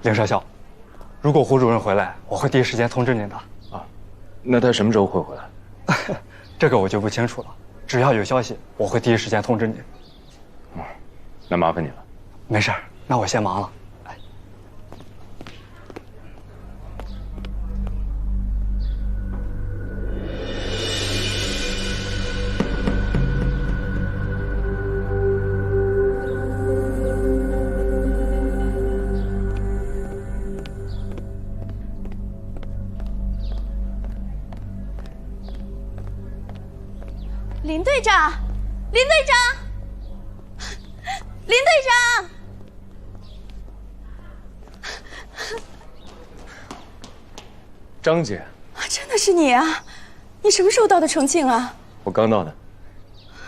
凌少校，如果胡主任回来，我会第一时间通知您的。啊，那他什么时候会回来？这个我就不清楚了，只要有消息，我会第一时间通知您。那麻烦你了。没事儿，那我先忙了。林队长，林队长，林队长！张姐，真的是你啊！你什么时候到的重庆啊？我刚到的。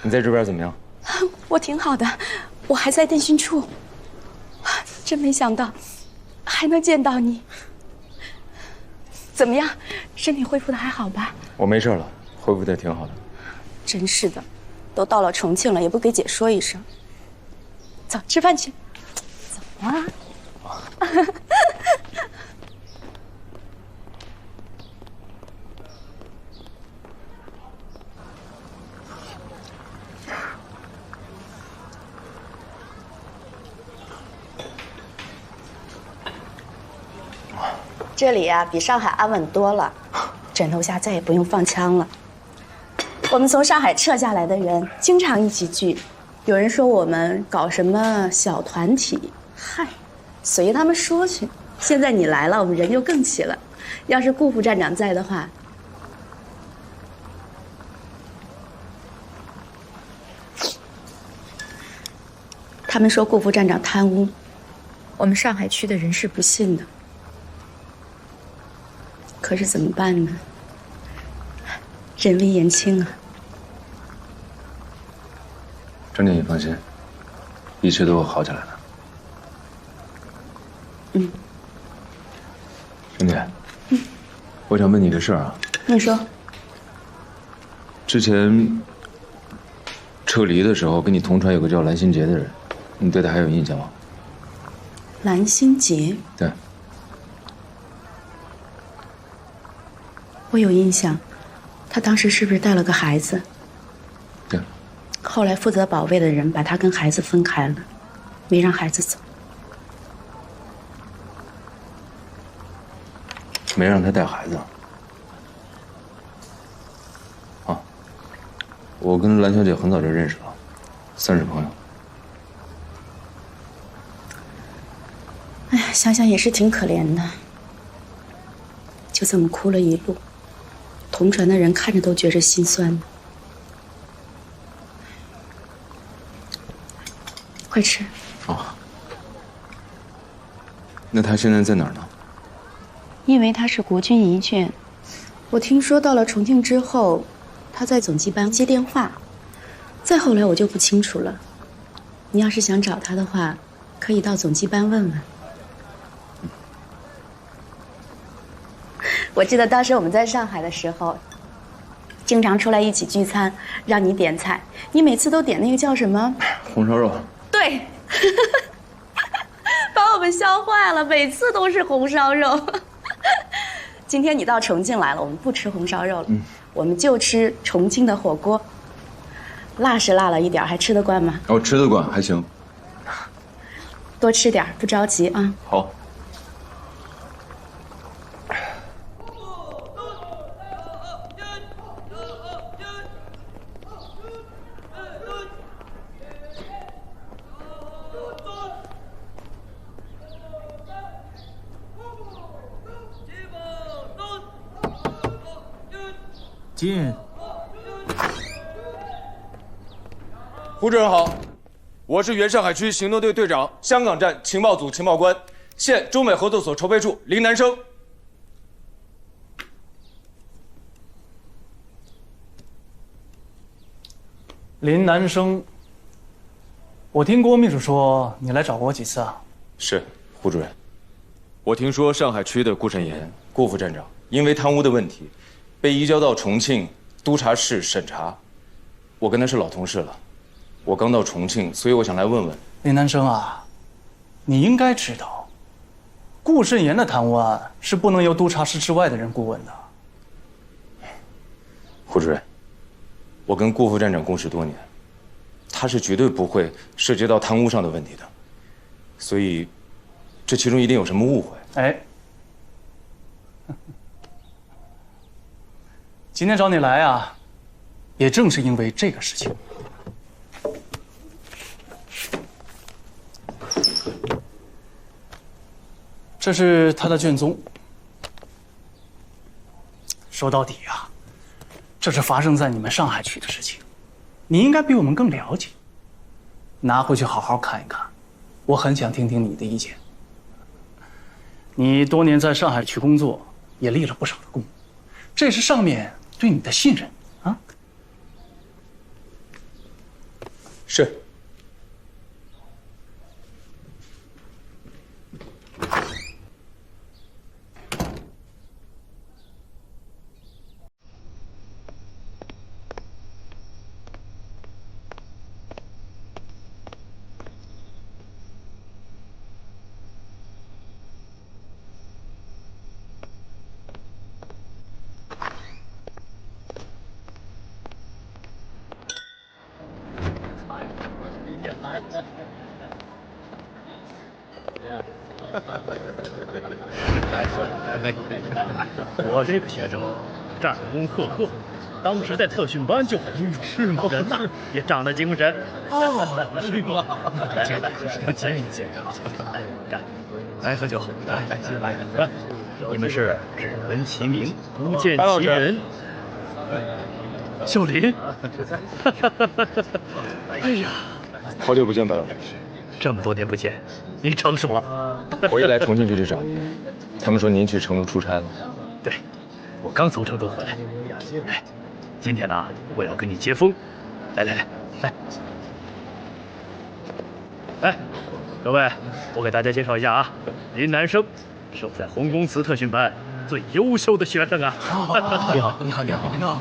你在这边怎么样？我挺好的，我还在电讯处。真没想到，还能见到你。怎么样，身体恢复的还好吧？我没事了，恢复的挺好的。真是的，都到了重庆了，也不给姐说一声。走，吃饭去。走啊！这里呀，比上海安稳多了，枕头下再也不用放枪了。我们从上海撤下来的人经常一起聚，有人说我们搞什么小团体，嗨，随他们说去。现在你来了，我们人就更齐了。要是顾副站长在的话，他们说顾副站长贪污，我们上海区的人是不信的。可是怎么办呢？人微言轻啊。张姐，你放心，一切都会好起来的。嗯。张姐，我想问你个事儿啊。你说。之前撤离的时候，跟你同船有个叫蓝心杰的人，你对他还有印象吗？蓝心杰。对。我有印象，他当时是不是带了个孩子？对。后来负责保卫的人把他跟孩子分开了，没让孩子走。没让他带孩子。啊，我跟蓝小姐很早就认识了，算是朋友。哎呀，想想也是挺可怜的，就这么哭了一路，同船的人看着都觉着心酸呢。快吃。哦。那他现在在哪儿呢？因为他是国军遗眷，我听说到了重庆之后，他在总机班接电话，再后来我就不清楚了。你要是想找他的话，可以到总机班问问。我记得当时我们在上海的时候，经常出来一起聚餐，让你点菜，你每次都点那个叫什么？红烧肉。对，把我们笑坏了，每次都是红烧肉。今天你到重庆来了，我们不吃红烧肉了，我们就吃重庆的火锅。辣是辣了一点，还吃得惯吗？我吃得惯，还行。多吃点，不着急啊。好。进。胡主任好，我是原上海区行动队队长、香港站情报组情报官，现中美合作所筹备处林南生。林南生，我听郭秘书说你来找过我几次啊？是，胡主任。我听说上海区的顾慎言顾副站长因为贪污的问题，被移交到重庆督察室审查。我跟他是老同事了，我刚到重庆，所以我想来问问林南生啊，你应该知道，顾慎言的贪污案是不能由督察室之外的人顾问的。胡主任，我跟顾副站长共事多年，他是绝对不会涉及到贪污上的问题的，所以这其中一定有什么误会。哎，今天找你来啊，也正是因为这个事情。这是他的卷宗。说到底啊，这是发生在你们上海区的事情，你应该比我们更了解。拿回去好好看一看，我很想听听你的意见。你多年在上海区工作，也立了不少的功，这是上面对你的信任啊。是。我这个学生战功赫赫，当时在特训班就是吗？人呐也长得精神。哦，是吗？来，请，干！来喝酒，来，你们是只闻其名不见其人。秀林，哎呀，好久不见，白老师。这么多年不见，您成熟了。我一来重庆就去找您，他们说您去成都出差了。对，我刚从成都回来。哎，今天呢，我要跟你接风。来，哎，各位，我给大家介绍一下啊，林南生是我在红公祠特训班最优秀的学生啊。你好。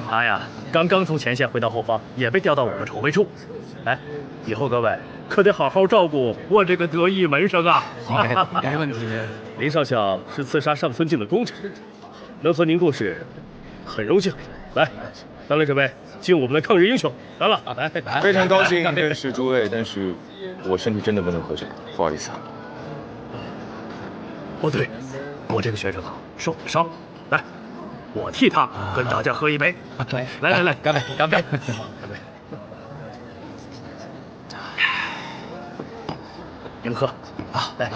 他呀，刚刚从前线回到后方，也被调到我们筹备处。哎，以后各位可得好好照顾我这个得意门生啊。没问题。林少校是刺杀上村镜的功臣，能和您共事，很荣幸。来，当来这位敬我们的抗日英雄。来了，来，非常高兴认识诸位，但是我身体真的不能喝酒，不好意思啊。哦对，我这个学生啊受了伤，来，我替他跟大家喝一杯。来，干杯！干杯！您喝啊，来，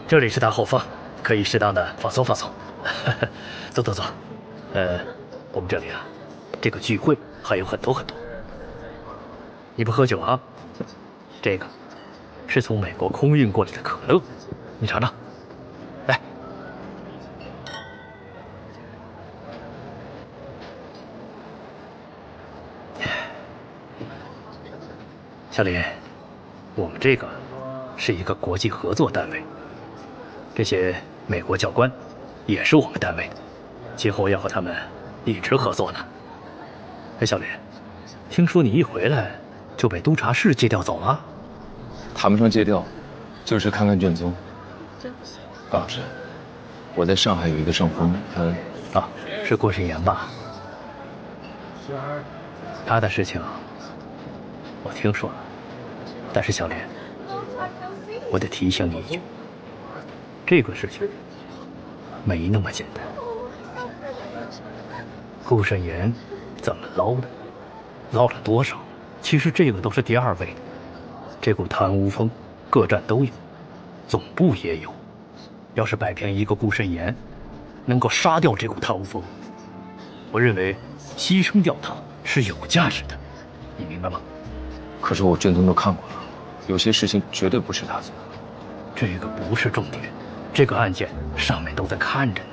这里是大后方，可以适当的放松放松。走。我们这里啊，这个聚会还有很多。你不喝酒啊？这个是从美国空运过来的可乐，你尝尝。来，小林，我们这个是一个国际合作单位，这些美国教官也是我们单位的，今后要和他们一直合作呢。哎，小林，听说你一回来就被督察室借调走了？谈不上借调，就是看看卷宗。高老师，我在上海有一个上峰，是郭慎言吧？他的事情我听说了，但是小莲，我得提醒你一句，这个事情没那么简单。顾慎言怎么捞的，捞了多少，其实这个都是第二位的。这股贪污风，各站都有，总部也有。要是摆平一个顾慎言，能够杀掉这股贪污风。我认为牺牲掉它是有价值的，你明白吗？可是我卷宗都看过了，有些事情绝对不是他做的。这个不是重点，这个案件上面都在看着呢。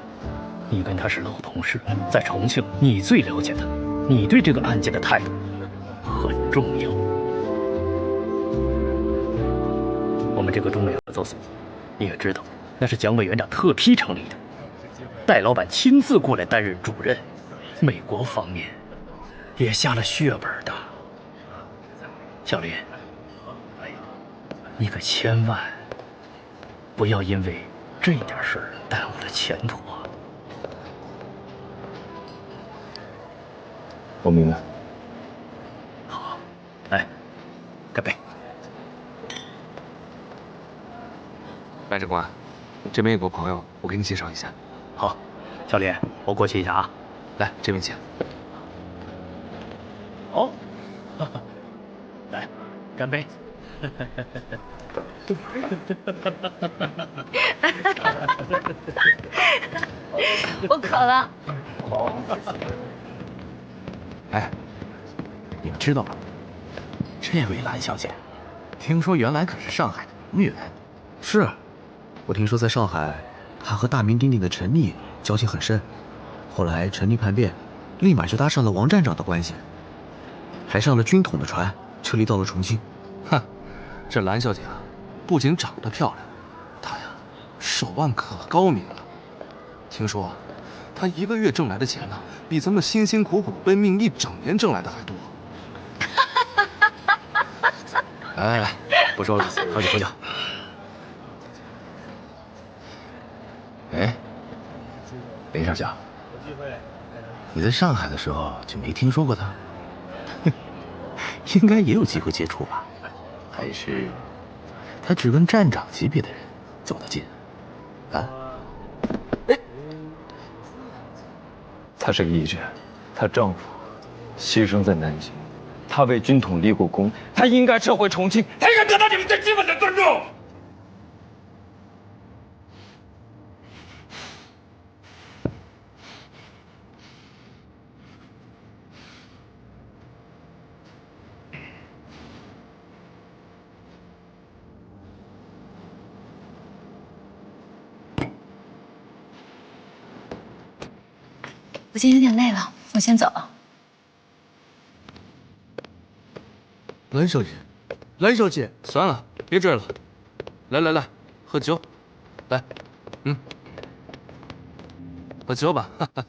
你跟他是老同事，在重庆你最了解他，你对这个案件的态度很重要。我们这个中美合作所，你也知道，那是蒋委员长特批成立的，戴老板亲自过来担任主任，美国方面也下了血本的。小林，你可千万不要因为这点事儿耽误了前途啊！我明白。好，来，干杯！白长官，这边有个朋友，我给你介绍一下。好，小林，我过去一下啊。来，这边请。哦，来，干杯！我渴了。哎，你们知道吗？这位蓝小姐，听说原来可是上海的名媛。是，我听说在上海，她和大名鼎鼎的陈丽交情很深。后来陈丽叛变，立马就搭上了王站长的关系，还上了军统的船，撤离到了重庆。哼，这蓝小姐啊，不仅长得漂亮，她呀手腕可高明了。听说，她一个月挣来的钱呢，比咱们辛辛苦苦奔命一整年挣来的还多。哎，不说了，喝酒喝酒。哎，林少校，你在上海的时候就没听说过他？应该也有机会接触吧？还是他只跟站长级别的人走得近？啊？她是个义军，她丈夫牺牲在南京，她为军统立过功，她应该撤回重庆，她应该得到你们最基本的尊重。我今天有点累了，我先走了。蓝小姐，蓝小姐，算了，别追了。来来来，喝酒，来，喝酒吧。哈哈。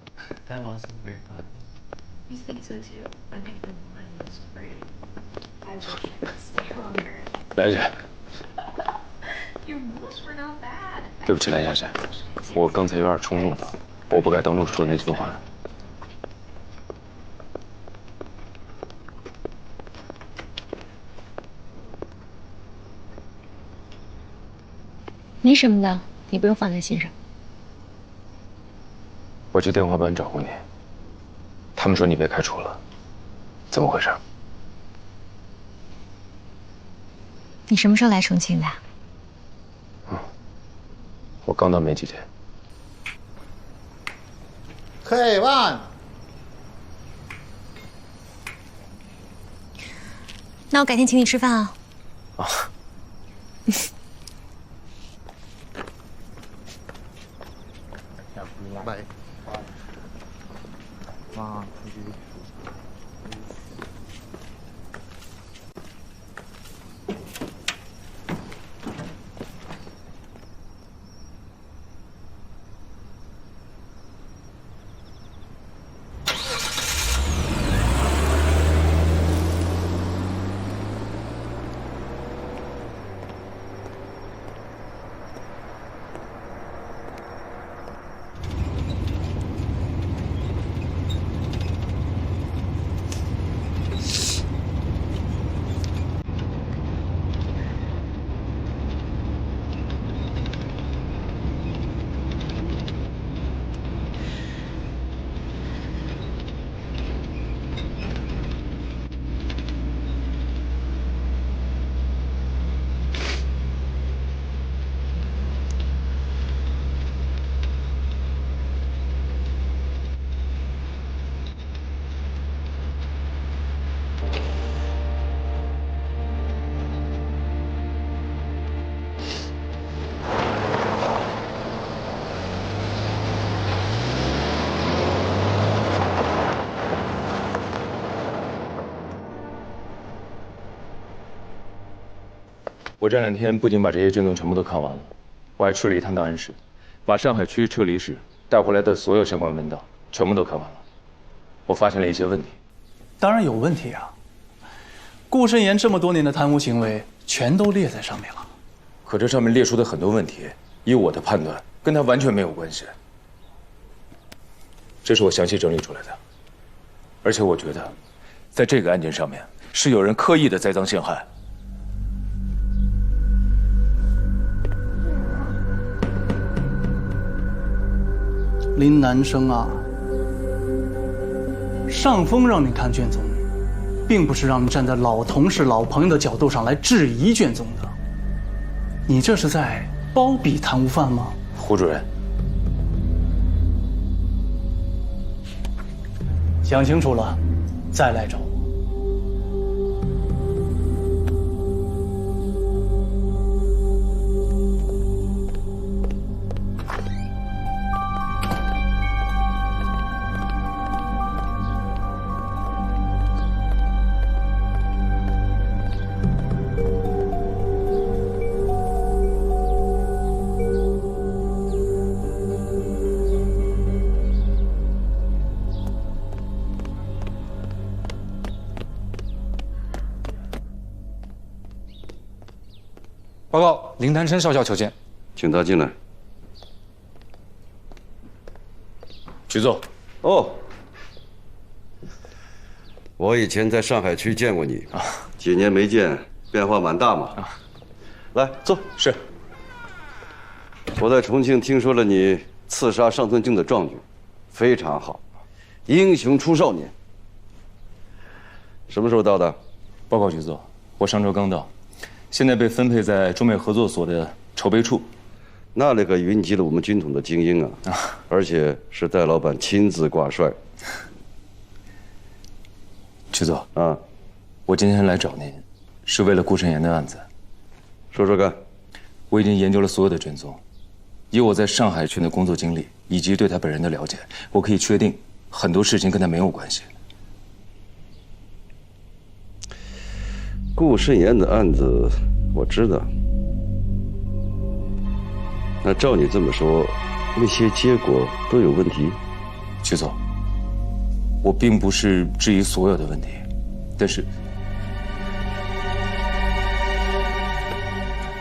蓝姐，对不起，蓝小姐，我刚才有点冲动了，我不该当众说那句话的。没什么的，你不用放在心上。我去电话班找过你，他们说你被开除了，怎么回事？你什么时候来重庆的？我刚到没几天。K1，那我改天请你吃饭啊。啊。拜。我这2天不仅把这些卷宗全部都看完了，我还去了一趟档案室，把上海区撤离时带回来的所有相关文档全部都看完了。我发现了一些问题。当然有问题啊！顾慎言这么多年的贪污行为，全都列在上面了。可这上面列出的很多问题，以我的判断，跟他完全没有关系。这是我详细整理出来的，而且我觉得，在这个案件上面，是有人刻意的栽赃陷害。林南生啊，上峰让你看卷宗，并不是让你站在老同事、老朋友的角度上来质疑卷宗的。你这是在包庇贪污犯吗？胡主任，想清楚了，再来找我。报告，林丹生少校求见。请他进来。局座。哦，我以前在上海区见过你啊，几年没见，变化蛮大嘛。啊，来坐。是。我在重庆听说了你刺杀上村京的壮举，非常好，英雄出少年。什么时候到的？报告局座，我上周刚到。现在被分配在中美合作所的筹备处，那里可云集了我们军统的精英啊，而且是戴老板亲自挂帅。局座啊，我今天来找您，是为了顾慎言的案子。说说看。我已经研究了所有的卷宗，以我在上海区的工作经历以及对他本人的了解，我可以确定很多事情跟他没有关系。顾慎言的案子我知道，那照你这么说，那些结果都有问题？局座，我并不是质疑所有的问题，但是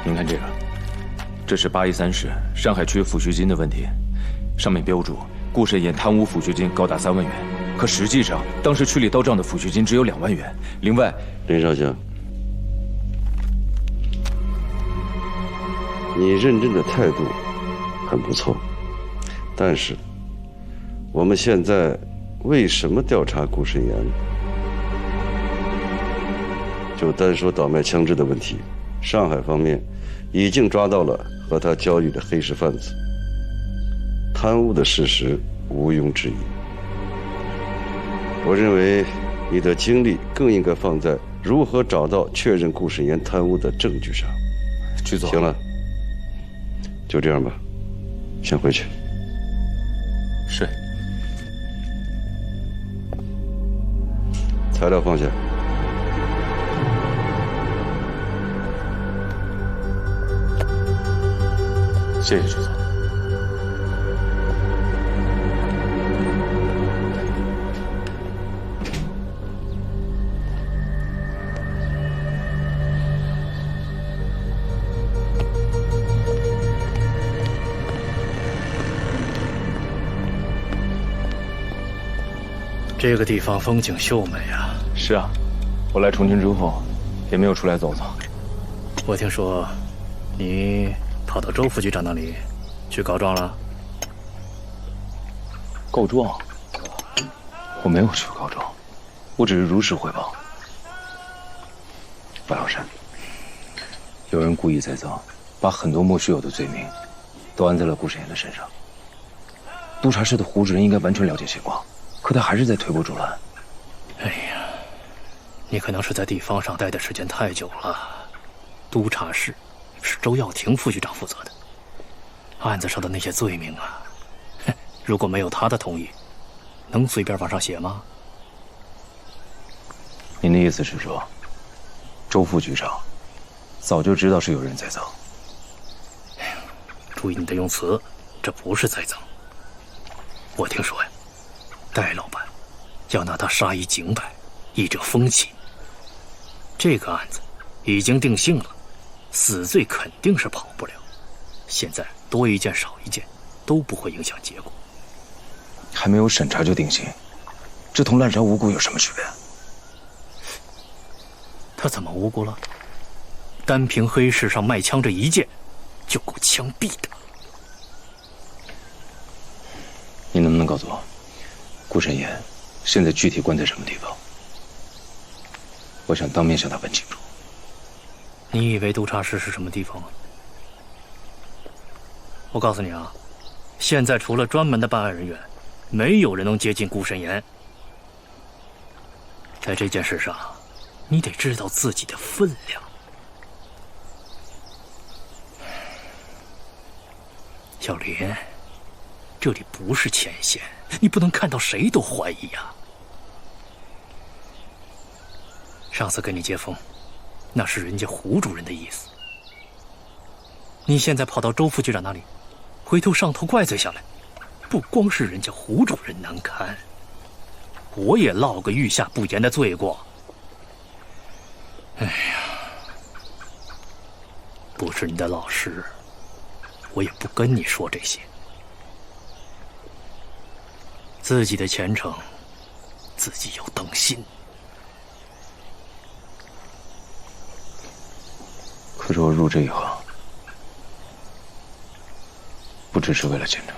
您看这个，这是813市上海区抚恤金的问题，上面标注顾慎言贪污抚恤金高达3万元，可实际上当时区里到账的抚恤金只有2万元。另外，林少将，你认真的态度很不错，但是我们现在为什么调查顾慎言？就单说倒卖枪支的问题，上海方面已经抓到了和他交易的黑市贩子，贪污的事实毋庸置疑。我认为你的精力更应该放在如何找到确认顾慎言贪污的证据上。局座，行了，就这样吧，先回去。是。材料放下。谢谢局座。这个地方风景秀美啊！是啊，我来重庆之后，也没有出来走走。我听说，你跑到周副局长那里去告状了？告状？我没有去告状，我只是如实汇报。白老师，有人故意栽赃，把很多莫须有的罪名都安在了顾慎言的身上。督察室的胡主任应该完全了解情况。可他还是在推波助澜。哎呀，你可能是在地方上待的时间太久了。督察室是周耀庭副局长负责的，案子上的那些罪名啊，如果没有他的同意，能随便往上写吗？您的意思是说，周副局长早就知道是有人栽赃。注意你的用词，这不是栽赃。我听说呀，戴老板要拿他杀一儆百，一者风起。这个案子已经定性了，死罪肯定是跑不了。现在多一件少一件，都不会影响结果。还没有审查就定性，这同滥杀无辜有什么区别？他怎么无辜了？单凭黑市上卖枪这一件，就够枪毙的。你能不能告诉我，顾慎言现在具体关在什么地方？我想当面向他问清楚。你以为督察室是什么地方吗？我告诉你啊，现在除了专门的办案人员，没有人能接近顾慎言。在这件事上，你得知道自己的分量。小林，这里不是前线，你不能看到谁都怀疑呀。上次跟你接风，那是人家胡主任的意思。你现在跑到周副局长那里，回头上头怪罪下来，不光是人家胡主任难堪，我也落个御下不严的罪过。哎呀，不是你的老师，我也不跟你说这些。自己的前程，自己要当心。可是我入这一行，不只是为了前程。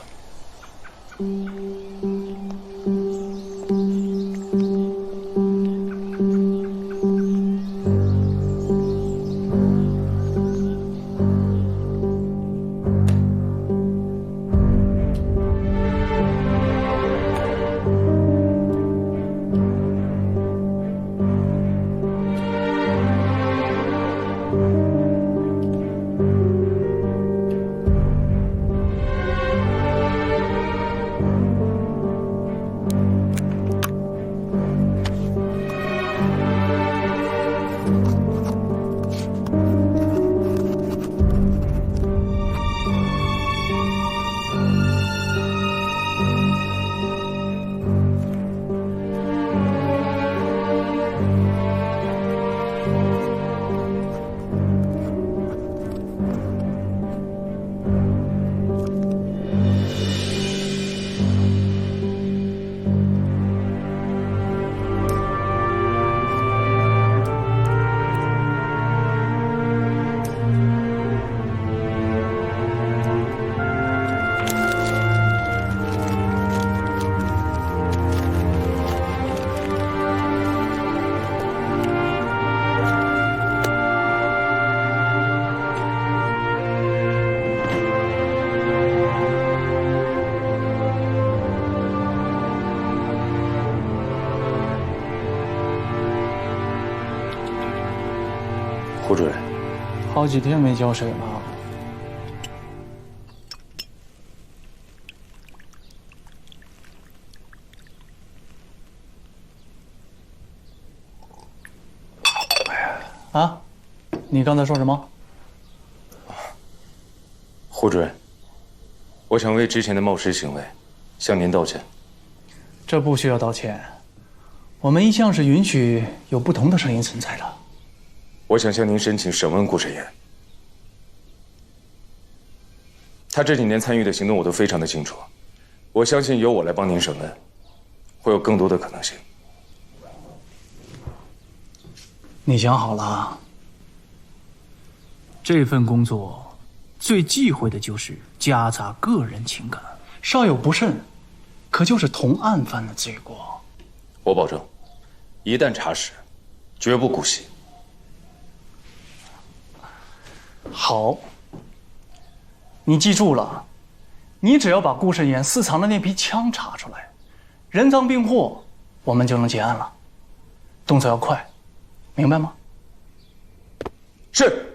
胡主任，好几天没浇水了。啊，你刚才说什么？胡主任，我想为之前的冒失行为向您道歉。这不需要道歉，我们一向是允许有不同的声音存在的。我想向您申请审问顾慎言。他这几年参与的行动我都非常的清楚，我相信由我来帮您审问，会有更多的可能性。你想好了？这份工作最忌讳的就是夹杂个人情感，稍有不慎，可就是同案犯的罪过。我保证，一旦查实，绝不姑息。好，你记住了，你只要把顾慎言私藏的那批枪查出来，人赃并获，我们就能结案了。动作要快，明白吗？是。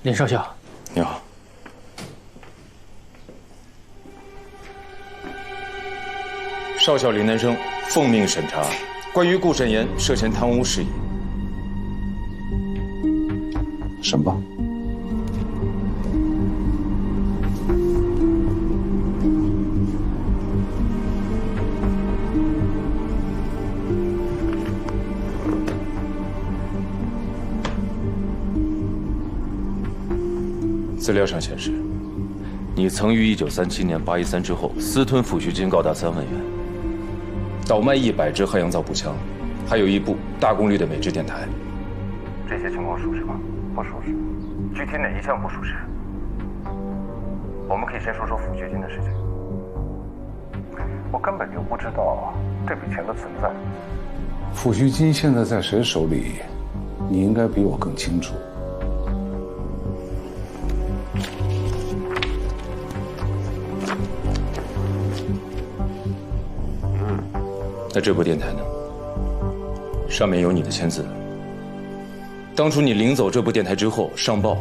林少校，你好。少校林南生奉命审查关于顾慎言涉嫌贪污事宜。审吧。资料上显示，你曾于1937年8.13之后私吞抚恤金高达3万元，倒卖100支汉阳造步枪，还有1部大功率的美制电台。这些情况属实吗？不属实。具体哪一项不属实？我们可以先说说抚恤金的事情。我根本就不知道这笔钱的存在。抚恤金现在在谁手里，你应该比我更清楚。那这部电台呢？上面有你的签字。当初你领走这部电台之后上报，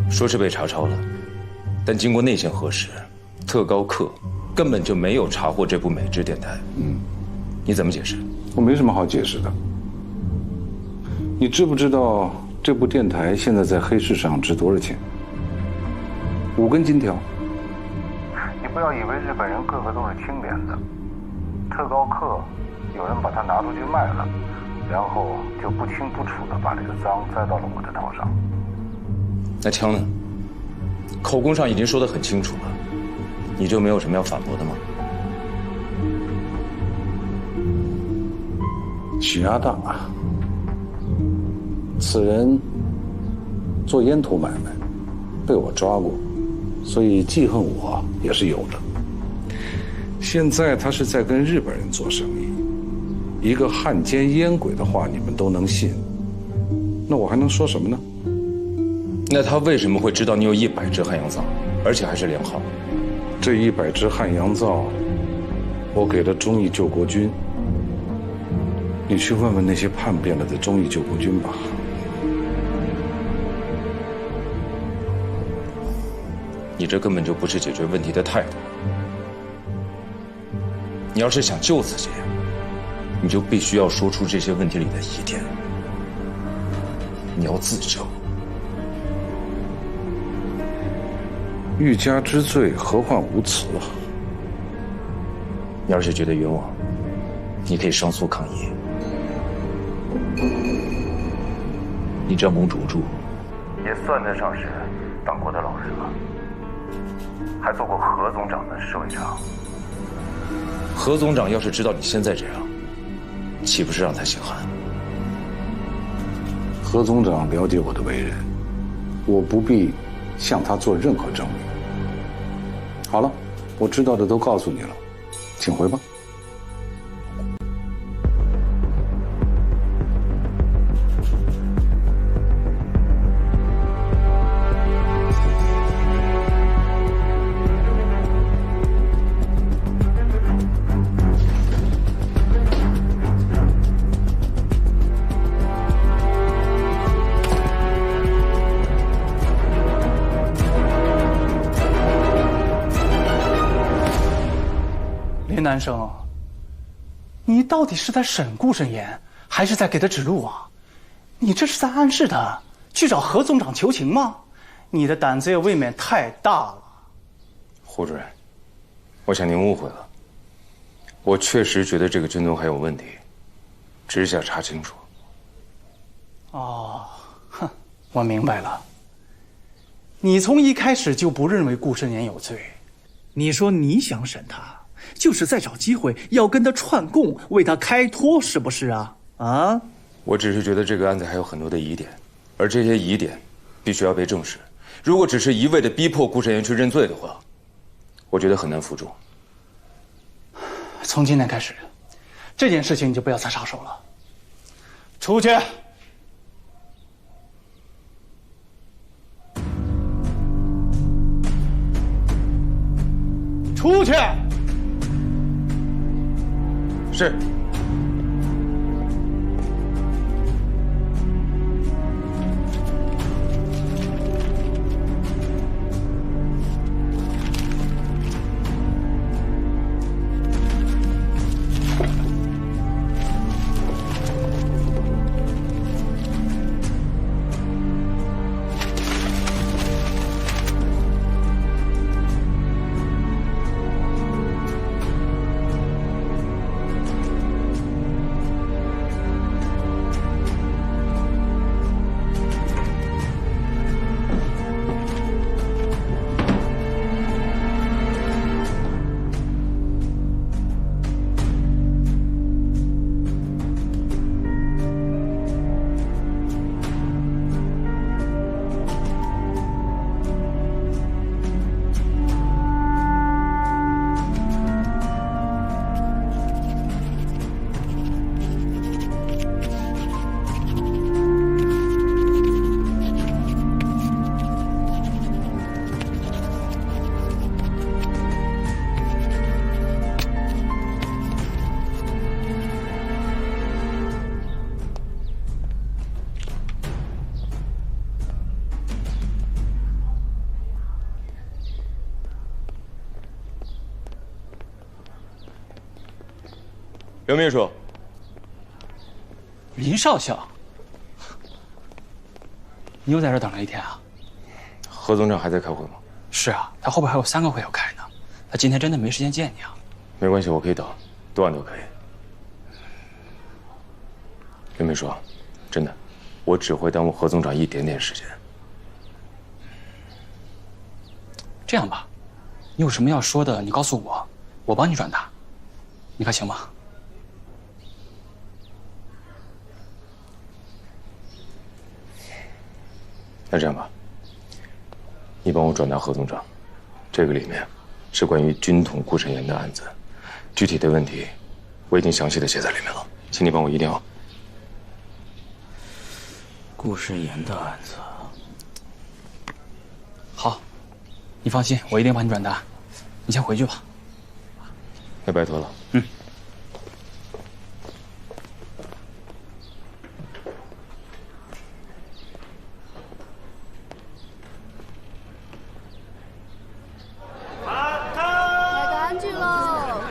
说是被查抄了，但经过内线核实，特高课根本就没有查获这部美制电台。你怎么解释？我没什么好解释的。你知不知道这部电台现在在黑市上值多少钱？5根金条。你不要以为日本人个个都是清廉的。特高课有人把它拿出去卖了，然后就不清不楚地把这个赃栽到了我的头上。那枪呢？口供上已经说得很清楚了，你就没有什么要反驳的吗？许阿大，此人做烟土买卖，被我抓过，所以记恨我也是有的。现在他是在跟日本人做生意，一个汉奸烟鬼的话你们都能信，那我还能说什么呢？那他为什么会知道你有100支汉阳造，而且还是连号？这100支汉阳造，我给了忠义救国军。你去问问那些叛变了的忠义救国军吧。你这根本就不是解决问题的态度。你要是想救自己，你就必须要说出这些问题里的疑点。你要自救。欲加之罪，何患无辞啊！你要是觉得冤枉，你可以上诉抗议。你这盟主柱，也算得上是当过的老人了，还做过何总长的侍卫长。何总长要是知道你现在这样，岂不是让他心寒？何总长了解我的为人，我不必向他做任何证明。好了，我知道的都告诉你了，请回吧。林南生，你到底是在审顾慎言，还是在给他指路啊？你这是在暗示他去找何总长求情吗？你的胆子也未免太大了。胡主任，我想您误会了。我确实觉得这个军东还有问题，只想查清楚。哦，哼，我明白了。你从一开始就不认为顾慎言有罪，你说你想审他，就是在找机会要跟他串供，为他开脱，是不是啊？啊？我只是觉得这个案子还有很多的疑点，而这些疑点必须要被证实。如果只是一味的逼迫顾慎言去认罪的话，我觉得很难服众。从今天开始，这件事情你就不要再插手了。出去。出去。是。刘秘书，林少校，你又在这等了一天啊？何总长还在开会吗？是啊，他后边还有3个会要开呢。他今天真的没时间见你啊。没关系，我可以等，多晚都可以。刘秘书，真的，我只会耽误何总长一点点时间。这样吧，你有什么要说的，你告诉我，我帮你转达，你看行吗？那这样吧，你帮我转达何总长，这个里面是关于军统顾晨言的案子，具体的问题我已经详细的写在里面了，请你帮我一定要。顾晨言的案子，好，你放心，我一定帮你转达。你先回去吧。那拜托了。嗯。买干净喽，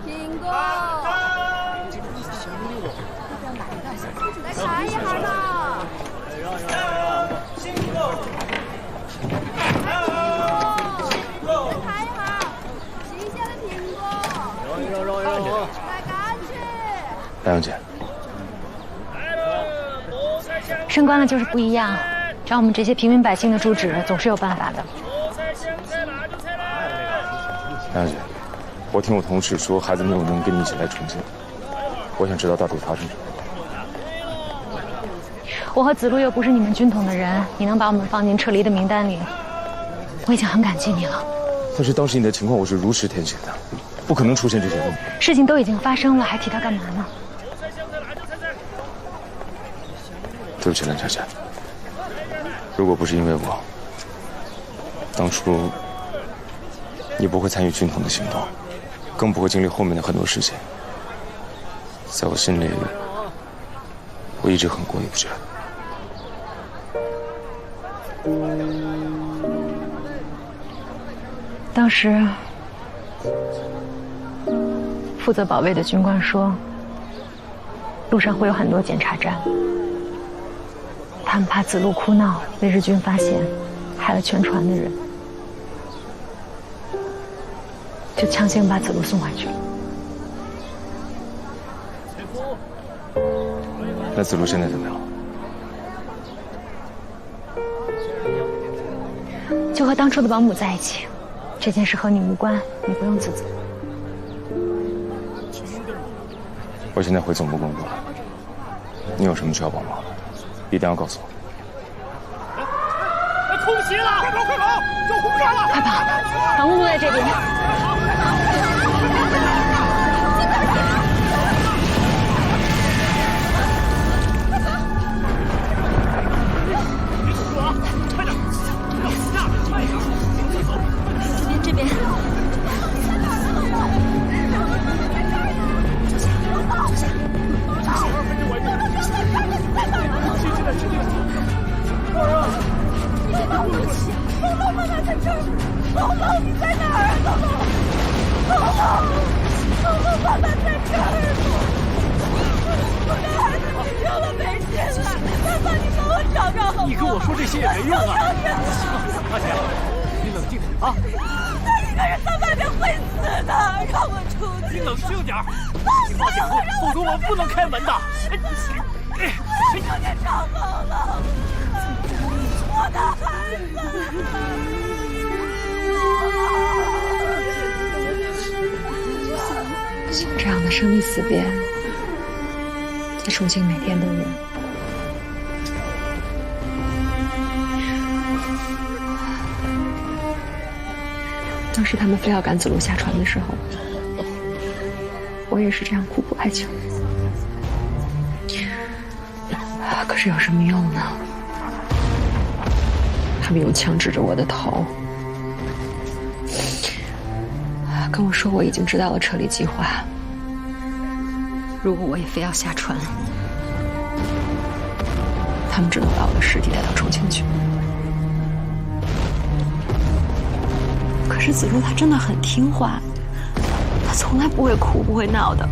苹果。来看一下嘛。辛苦。白杨姐，升官了就是不一样，找我们这些平民百姓的住址，总是有办法的。白杨姐，我听我同事说，孩子没有能跟你一起来重庆，我想知道到底发生什么。我和子路又不是你们军统的人，你能把我们放进撤离的名单里，我已经很感激你了。但是当时你的情况我是如实填写的，不可能出现这些问题。事情都已经发生了，还提它干嘛呢？对不起，蓝小姐，如果不是因为我，当初你不会参与军统的行动，更不会经历后面的很多事情。在我心里，我一直很过意不去。当时负责保卫的军官说，路上会有很多检查站，他们怕子路哭闹被日军发现，害了全船的人，就强行把子路送回去了。那子路现在怎么样？就和当初的保姆在一起，这件事和你无关，你不用自责。我现在回总部工作了，你有什么需要帮忙的，一定要告诉我。空袭了！快跑快跑！有轰炸了！快跑！防务部在这边。这边。龙龙妈妈在这儿，龙龙你在哪儿？龙龙，龙龙妈妈在这儿，我的孩子急救了没进来，妈妈你帮我找找好不好？你跟我说这些也没用啊！阿姐，你冷静点啊！他一个人在外面会死的，让我出去！你冷静点，放下我，否则我不能开门的。我要求你找好了，我的孩子。像这样的生离死别，在重庆每天都有。当时他们非要赶子路下船的时候，我也是这样苦苦哀求。可是有什么用呢？他们用枪指着我的头，跟我说我已经知道了撤离计划。如果我也非要下船，他们只能把我的尸体带到重庆去。可是子路他真的很听话，他从来不会哭不会闹的。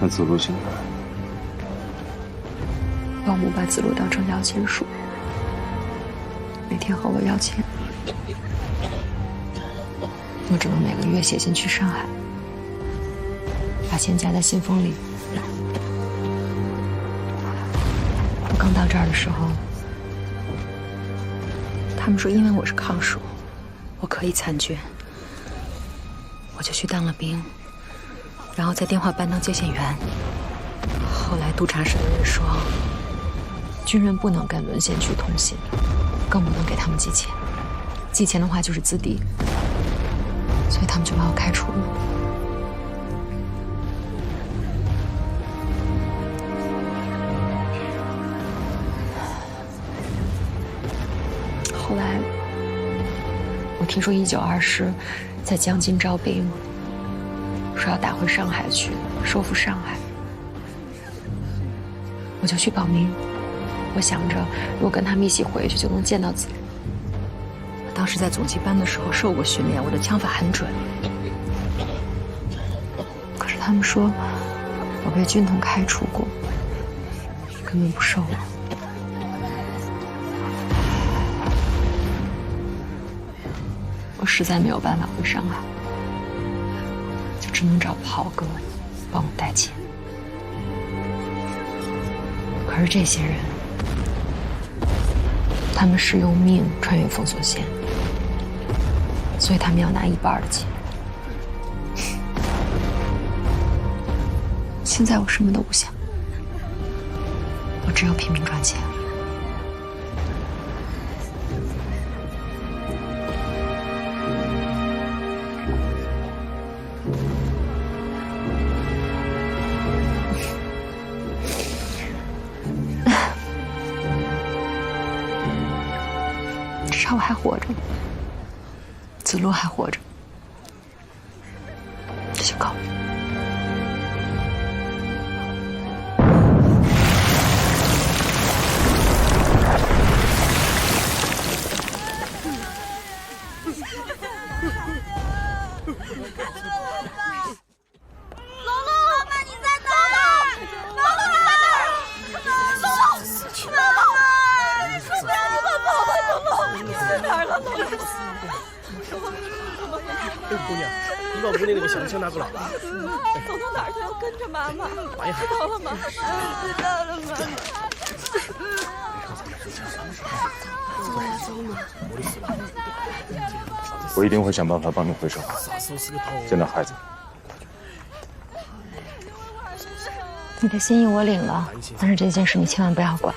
看子路醒来。保姆把子路当成摇钱树，每天和我要钱，我只能每个月写信去上海，把钱夹在信封里。我刚到这儿的时候，他们说因为我是康属，我可以参军，我就去当了兵，然后在电话班当接线员。后来督察室的人说，军人不能跟沦陷区通信，更不能给他们寄钱，寄钱的话就是资敌，所以他们就把我开除了。后来我听说19-20师在江津招兵，说要打回上海去，收复上海，我就去报名。我想着，如果跟他们一起回去，就能见到子路。我当时在总机班的时候受过训练，我的枪法很准。可是他们说我被军统开除过，根本不收我。我实在没有办法回上海，就只能找袍哥帮我带钱。可是这些人，他们是用命穿越封锁线，所以他们要拿1半的钱。现在我什么都不想，我只有拼命赚钱。至少我还活着，子路还活着，这就够了。姑娘，你把屋里那个小枪拿过来。走到哪儿都要跟着妈妈，哎呀，知道了吗？知道了吗？我一定会想办法帮你回上海，见到孩子。你的心意我领了，但是这件事你千万不要管。